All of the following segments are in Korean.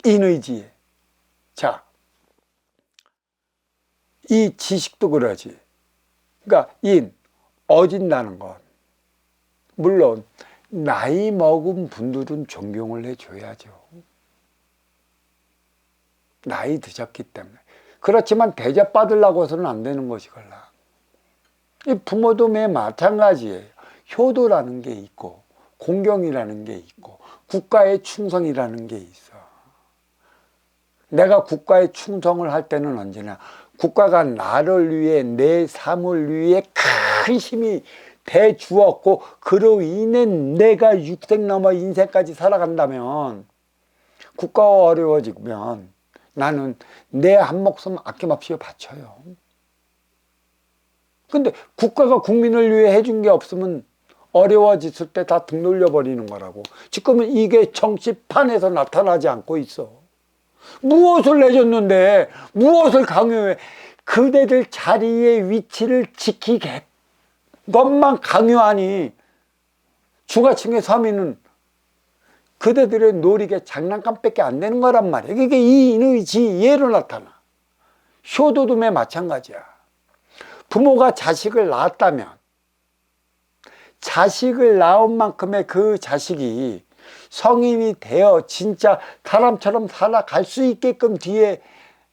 인의지혜. 자, 이 지식도 그러지. 그러니까 어진다는 것. 물론 나이 먹은 분들은 존경을 해줘야죠. 나이 드셨기 때문에. 그렇지만 대접받으려고 해서는 안 되는 것이걸라. 이 부모도 매 마찬가지예요. 효도라는 게 있고 공경이라는 게 있고 국가의 충성이라는 게 있어. 내가 국가에 충성을 할 때는 언제나 국가가 나를 위해 내 삶을 위해 큰 힘이 돼 주었고 그로 인해 내가 육생 넘어 인생까지 살아간다면 국가가 어려워지면 나는 내 한 목숨 아낌없이 바쳐요. 근데 국가가 국민을 위해 해준 게 없으면 어려워졌을 때 다 등 돌려버리는 거라고. 지금은 이게 정치판에서 나타나지 않고 있어. 무엇을 내줬는데 무엇을 강요해. 그대들 자리의 위치를 지키게 것만 강요하니 중하층의 서민은 그대들의 놀이게 장난감밖에 안 되는 거란 말이야. 이게 이 인의지혜로 나타나. 효도도 매 마찬가지야. 부모가 자식을 낳았다면 자식을 낳은 만큼의 그 자식이 성인이 되어 진짜 사람처럼 살아갈 수 있게끔 뒤에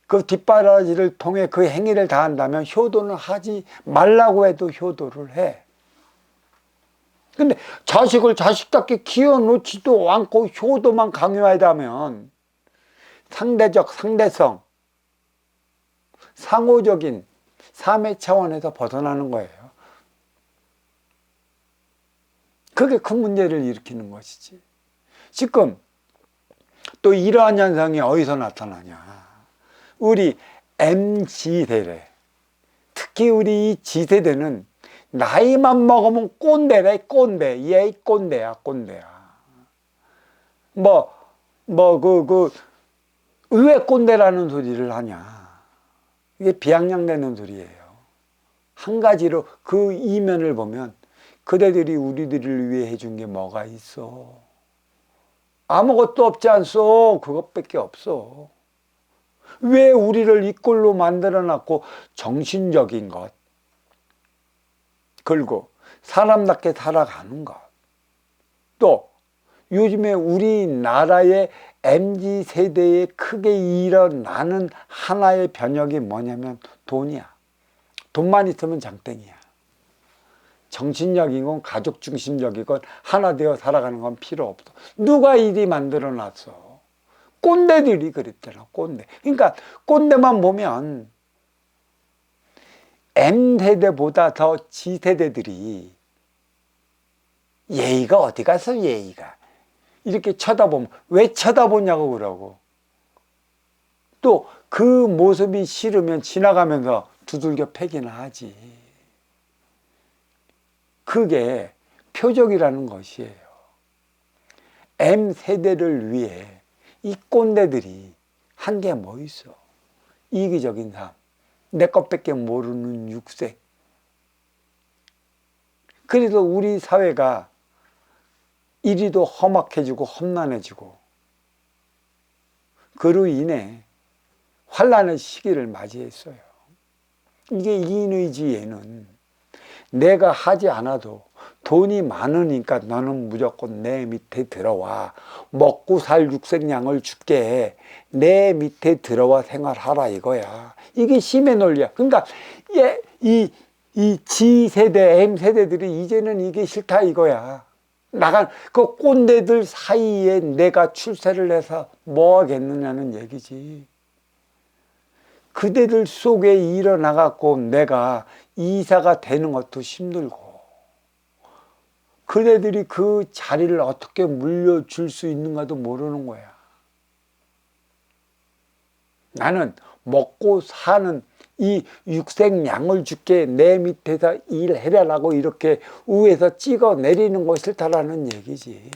그 뒷바라지를 통해 그 행위를 다한다면 효도는 하지 말라고 해도 효도를 해. 근데 자식을 자식답게 키워놓지도 않고 효도만 강요하다면 상대적, 상대성, 상호적인 삶의 차원에서 벗어나는 거예요. 그게 큰 문제를 일으키는 것이지. 지금 또 이러한 현상이 어디서 나타나냐. 우리 MZ세대, 특히 우리 이 G세대는 나이만 먹으면 꼰대래, 꼰대. 얘 꼰대야, 꼰대야. 왜 꼰대라는 소리를 하냐. 이게 비아냥대는 소리예요. 한 가지로 그 이면을 보면 그대들이 우리들을 위해 해준 게 뭐가 있어. 아무것도 없지 않소. 그것밖에 없어. 왜 우리를 이 꼴로 만들어놨고 정신적인 것, 그리고 사람답게 살아가는 것. 또 요즘에 우리나라의 MZ세대에 크게 일어나는 하나의 변혁이 뭐냐면 돈이야. 돈만 있으면 장땡이야. 정신적인 건 가족 중심적이건 하나 되어 살아가는 건 필요 없어. 누가 이리 만들어놨어. 꼰대들이 그랬잖아. 꼰대. 그러니까 꼰대만 보면 M세대보다 더 G세대들이 예의가 어디 가서 예의가. 이렇게 쳐다보면 왜 쳐다보냐고 그러고. 또 그 모습이 싫으면 지나가면서 두들겨 패기나 하지. 그게 표적이라는 것이에요. M세대를 위해 이 꼰대들이 한 게 뭐 있어. 이기적인 삶. 내 것밖에 모르는 육생. 그래서 우리 사회가 이리도 험악해지고 험난해지고 그로 인해 환란의 시기를 맞이했어요. 이게 인의지혜는 내가 하지 않아도 돈이 많으니까 너는 무조건 내 밑에 들어와. 먹고 살 육생량을 줄게. 내 밑에 들어와 생활하라 이거야. 이게 힘의 논리야. 그러니까 이 G세대, M세대들이 이제는 이게 싫다 이거야. 나간 그 꼰대들 사이에 내가 출세를 해서 뭐 하겠느냐는 얘기지. 그대들 속에 일어나갖고 내가 이사가 되는 것도 힘들고 그대들이 그 자리를 어떻게 물려줄 수 있는가도 모르는 거야. 나는 먹고 사는 이 육생양을 줄게 내 밑에서 일해라라고 이렇게 위에서 찍어 내리는 거 싫다라는 얘기지.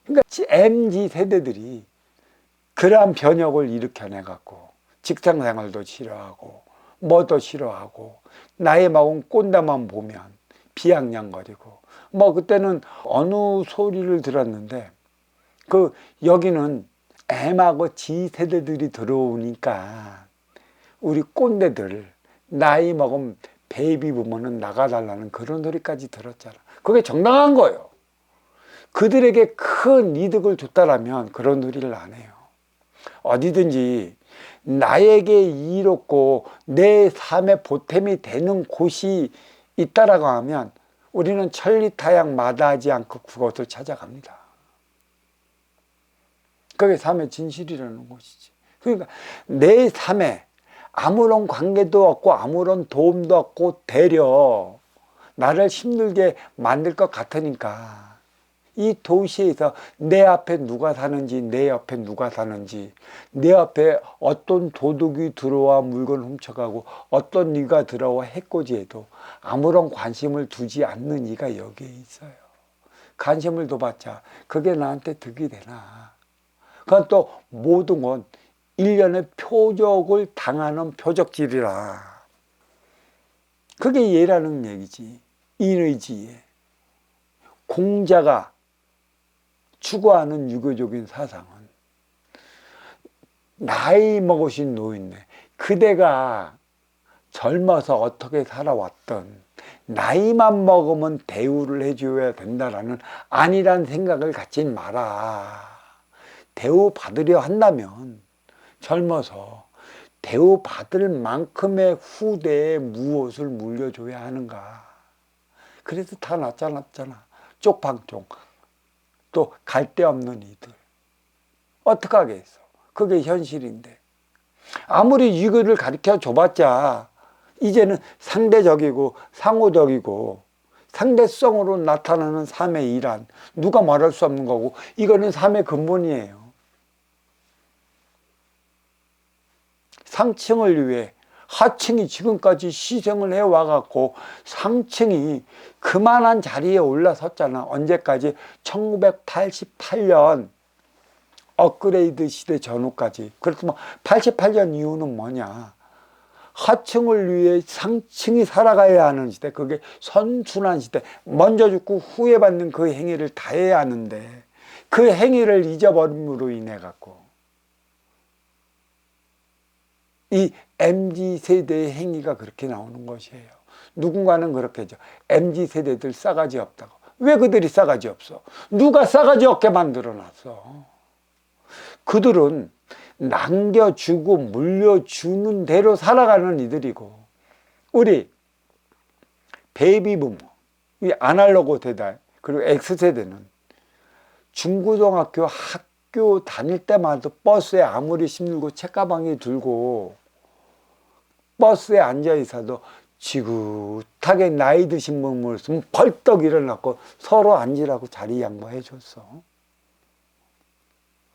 그러니까 MZ 세대들이 그러한 변혁을 일으켜내갖고 직장생활도 싫어하고 뭐도 싫어하고 나이 먹은 꼰대만 보면 비아냥거리고 그때는 어느 소리를 들었는데 여기는 M하고 G 세대들이 들어오니까 우리 꼰대들 나이 먹으면 베이비 부모는 나가달라는 그런 소리까지 들었잖아. 그게 정당한 거예요. 그들에게 큰 이득을 줬다라면 그런 소리를 안 해요. 어디든지 나에게 이롭고 내 삶의 보탬이 되는 곳이 있다라고 하면 우리는 천리타양 마다하지 않고 그것을 찾아갑니다. 그게 삶의 진실이라는 것이지. 그러니까 내 삶에 아무런 관계도 없고 아무런 도움도 없고 되려 나를 힘들게 만들 것 같으니까 이 도시에서 내 앞에 누가 사는지, 내 옆에 누가 사는지, 내 앞에 어떤 도둑이 들어와 물건 훔쳐가고 어떤 이가 들어와 해코지해도 아무런 관심을 두지 않는 이가 여기에 있어요. 관심을 둬봤자 그게 나한테 득이 되나. 그건 또 모든 건 일련의 표적을 당하는 표적질이라. 그게 예라는 얘기지. 인의지혜. 공자가 추구하는 유교적인 사상은 나이 먹으신 노인네, 그대가 젊어서 어떻게 살아왔던 나이만 먹으면 대우를 해줘야 된다라는 아니란 생각을 갖지 마라. 대우받으려 한다면 젊어서 대우받을 만큼의 후대에 무엇을 물려줘야 하는가. 그래서 다 나타났잖아. 쪽방쪽. 또 갈 데 없는 이들. 어떡하겠어. 그게 현실인데. 아무리 이거를 가르쳐 줘봤자 이제는 상대적이고 상호적이고 상대성으로 나타나는 삶의 일환. 누가 말할 수 없는 거고 이거는 삶의 근본이에요. 상층을 위해 하층이 지금까지 희생을 해와갖고 상층이 그만한 자리에 올라섰잖아. 언제까지? 1988년 업그레이드 시대 전후까지. 그렇지만 88년 이후는 뭐냐? 하층을 위해 상층이 살아가야 하는 시대. 그게 선순환 시대. 먼저 죽고 후에 받는 그 행위를 다 해야 하는데 그 행위를 잊어버림으로 인해 갖고 이 MZ세대의 행위가 그렇게 나오는 것이에요. 누군가는 그렇게 하죠. MZ세대들 싸가지 없다고. 왜 그들이 싸가지 없어? 누가 싸가지 없게 만들어놨어? 그들은 남겨주고 물려주는 대로 살아가는 이들이고 우리 베이비 부모, 이 아날로그 세대 그리고 X세대는 중고등학교 학교 다닐 때마다 버스에 아무리 힘들고 책가방이 들고 버스에 앉아 있어도 지긋하게 나이 드신 분을 있으면 벌떡 일어났고 서로 앉으라고 자리 양보해 줬어.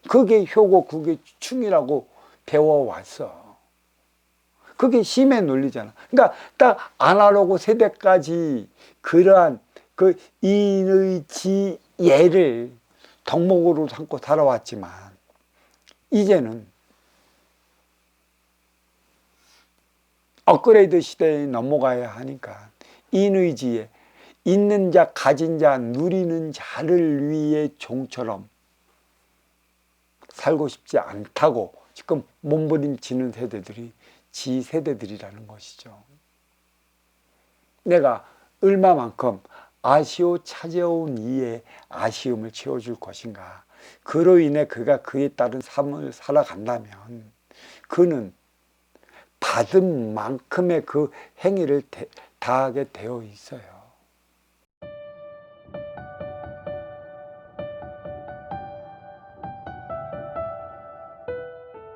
그게 효고 그게 충이라고 배워왔어. 그게 힘의 논리잖아. 그러니까 딱 아날로그 세대까지 그러한 그 인의지혜를 덕목으로 삼고 살아왔지만 이제는 업그레이드 시대에 넘어가야 하니까 인의지혜, 있는 자, 가진 자, 누리는 자를 위해 종처럼 살고 싶지 않다고 지금 몸부림치는 세대들이 지 세대들이라는 것이죠. 내가 얼마만큼 아쉬워 찾아온 이의 아쉬움을 채워줄 것인가. 그로 인해 그가 그에 따른 삶을 살아간다면 그는 받은 만큼의 그 행위를 다하게 되어 있어요.